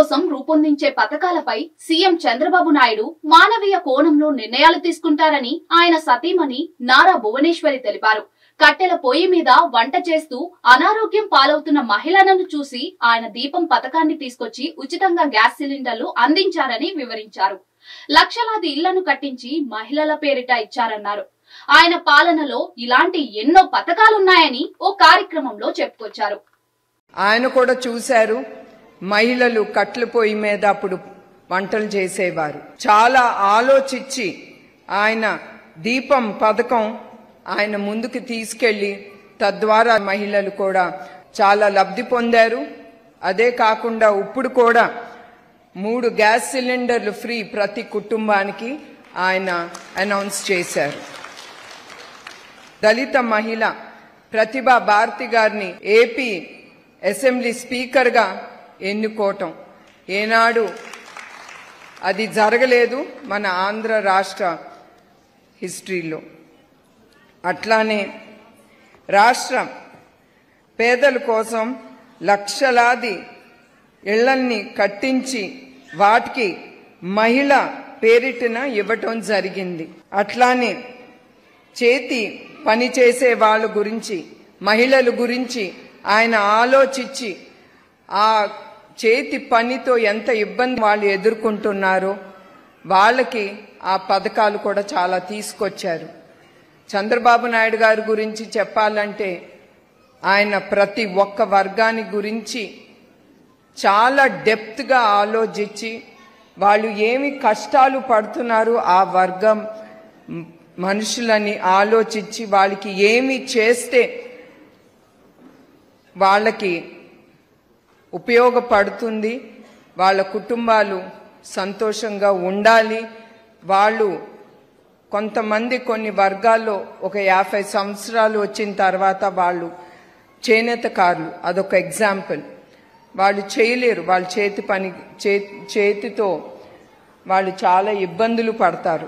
కోసం రూపొందించే పథకాలపై సీఎం చంద్రబాబు నాయుడు మానవీయ కోణంలో నిర్ణయాలు తీసుకుంటారని ఆయన సతీమణి నారా భువనేశ్వరి తెలిపారు. కట్టెల పొయ్యి మీద వంట చేస్తూ అనారోగ్యం పాలవుతున్న మహిళలను చూసి ఆయన దీపం పథకాన్ని తీసుకొచ్చి ఉచితంగా గ్యాస్ సిలిండర్లు అందించారని వివరించారు. లక్షలాది ఇళ్లను కట్టించి మహిళల పేరిట ఇచ్చారన్నారు. ఆయన పాలనలో ఇలాంటి ఎన్నో పథకాలున్నాయని ఓ కార్యక్రమంలో చెప్పుకొచ్చారు. ఆయన కూడా చూశారు, మహిళలు కట్టెల పొయ్యి మీద అప్పుడు వంటలు చేసేవారు. చాలా ఆలోచించి ఆయన దీపం పథకం ఆయన ముందుకు తీసుకెళ్లి తద్వారా మహిళలు కూడా చాలా లబ్ధి పొందారు. అదే కాకుండా ఇప్పుడు కూడా 3 గ్యాస్ సిలిండర్లు ఫ్రీ ప్రతి కుటుంబానికి ఆయన అనౌన్స్ చేశారు. దళిత మహిళ ప్రతిభా భారతి గారిని ఏపీ అసెంబ్లీ స్పీకర్గా ఎన్నుకోవటం ఏనాడు అది జరగలేదు మన ఆంధ్ర రాష్ట్ర హిస్టరీలో. అట్లానే రాష్ట్రం పేదల కోసం లక్షలాది ఇళ్లల్ని కట్టించి వాటికి మహిళ పేరిటన ఇవ్వటం జరిగింది. అట్లానే చేతి పని చేసే వాళ్ళ గురించి, మహిళల గురించి ఆయన ఆలోచించి ఆ చేతి పనితో ఎంత ఇబ్బంది వాళ్ళు ఎదుర్కొంటున్నారో వాళ్ళకి ఆ పథకాలు కూడా చాలా తీసుకొచ్చారు. చంద్రబాబు నాయుడు గారి గురించి చెప్పాలంటే ఆయన ప్రతి ఒక్క వర్గాని గురించి చాలా డెప్త్గా ఆలోచించి వాళ్ళు ఏమి కష్టాలు పడుతున్నారు ఆ వర్గం మనుషులని ఆలోచించి వాళ్ళకి ఏమి చేస్తే వాళ్ళకి ఉపయోగపడుతుంది, వాళ్ళ కుటుంబాలు సంతోషంగా ఉండాలి. వాళ్ళు కొంతమంది కొన్ని వర్గాల్లో ఒక 50 సంవత్సరాలు వచ్చిన తర్వాత వాళ్ళు చేనేతకారులు, అదొక ఎగ్జాంపుల్. వాళ్ళు చేయలేరు, వాళ్ళ చేతితో వాళ్ళు చాలా ఇబ్బందులు పడతారు.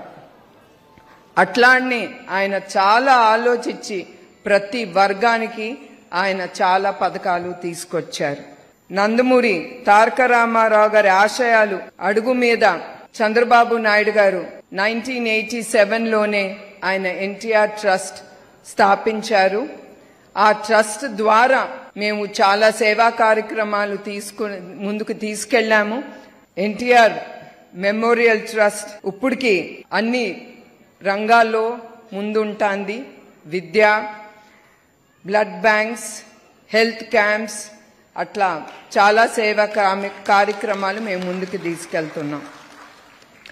అట్లానే ఆయన చాలా ఆలోచించి ప్రతి వర్గానికి ఆయన చాలా పథకాలు తీసుకొచ్చారు. నందమూరి తారక రామారావు గారి ఆశయాలు అడుగు మీద చంద్రబాబు నాయుడు గారు 1987లోనే ఆయన ఎన్టీఆర్ ట్రస్ట్ స్థాపించారు. ఆ ట్రస్ట్ ద్వారా మేము చాలా సేవా కార్యక్రమాలు ముందుకు తీసుకెళ్లాము. ఎన్టీఆర్ మెమోరియల్ ట్రస్ట్ ఇప్పటికి అన్ని రంగాల్లో ముందుంటాంది. విద్య, బ్లడ్ బ్యాంక్స్, హెల్త్ క్యాంప్స్, అట్లా చాలా సేవా కార్యక్రమాలు మేము ముందుకు తీసుకెళ్తున్నాం.